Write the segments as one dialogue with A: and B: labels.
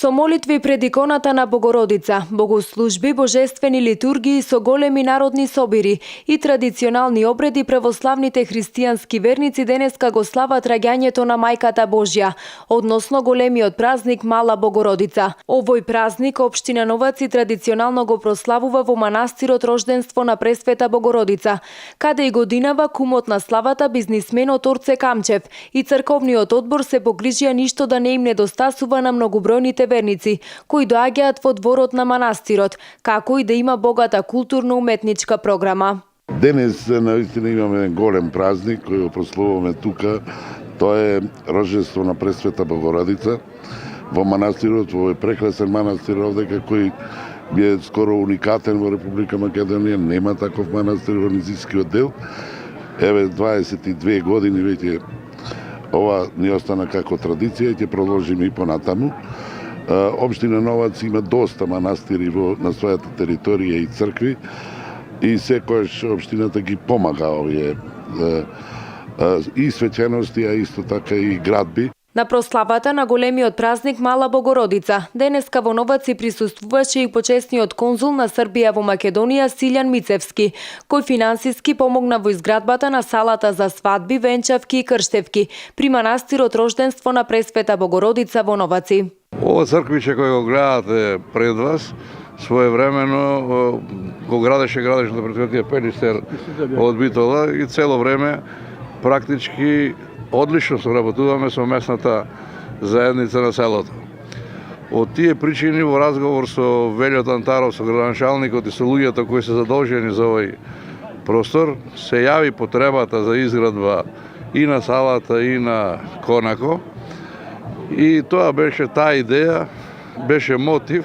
A: Со молитви пред иконата на Богородица, богослужби, божествени литургии со големи народни собири и традиционални обреди, православните христијански верници денеска го слават раѓањето на Мајката Божја, односно големиот празник Мала Богородица. Овој празник општина Новаци традиционално го прославува во манастирот Рожденство на Пресвета Богородица, каде и годинава кумот на славата бизнисменот Орце Камчев и црковниот одбор се погрижија ништо да не им недостасува на многобројните верници кои доаѓаат во дворот на манастирот, како и да има богата културно-уметничка програма.
B: Денес наистина имаме еден голем празник кој го прославуваме тука. Тоа е Рождество на Пресвета Богородица во манастирот, во овој прекрасен манастир овде кој е скоро уникатен во Република Македонија, нема таков манастир во низискиот дел. Еве 22 години веќе ова ни остана како традиција и ќе продолжиме и понатаму. Општина Новац има доста манастири на својата територија и цркви и секојаш општината ги помага овие и свечености, а исто така и градби.
A: На прославата на големиот празник Мала Богородица, денеска во Новаци присуствуваше и почесниот конзул на Србија во Македонија Силјан Мицевски, кој финансиски помогна во изградбата на салата за свадби, венчавки и крштевки при манастирот Рожденство на Пресвета Богородица во Новаци.
C: Ова црквиче кој го гледате пред вас, своевремено го градеше градешното предпријатие Пенистер од Битола и цело време практички одлично соработуваме со местната заедница на селото. Од тие причини во разговор со Велјо Тантаров, со градоначалникот и со луѓето кои се задолжени за овој простор, се јави потребата за изградба и на салата и на Конако. И тоа беше таа идеја, беше мотив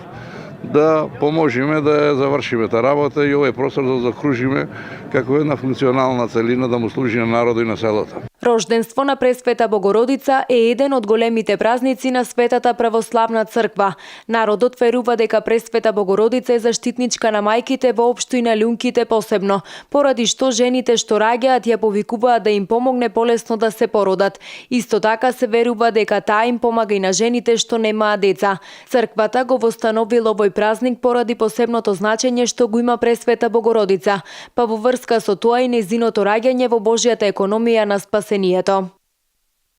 C: да поможеме да ја завршиме таа работа и овој простор да закружиме како една функционална целина да му служи на народот и на селото.
A: Рожденство на Пресвета Богородица е еден од големите празници на Светата православна црква. Народот верува дека Пресвета Богородица е заштитничка на мајките воопшто и на љунките посебно, поради што жените што раѓаат ја повикуваат да им помогне полесно да се породат. Исто така се верува дека таа им помага и на жените што немаат деца. Црквата го востановила овој празник поради посебното значење што го има Пресвета Богородица, па во врска со тоа и нејзиното раѓање во Божјата економија на спасението.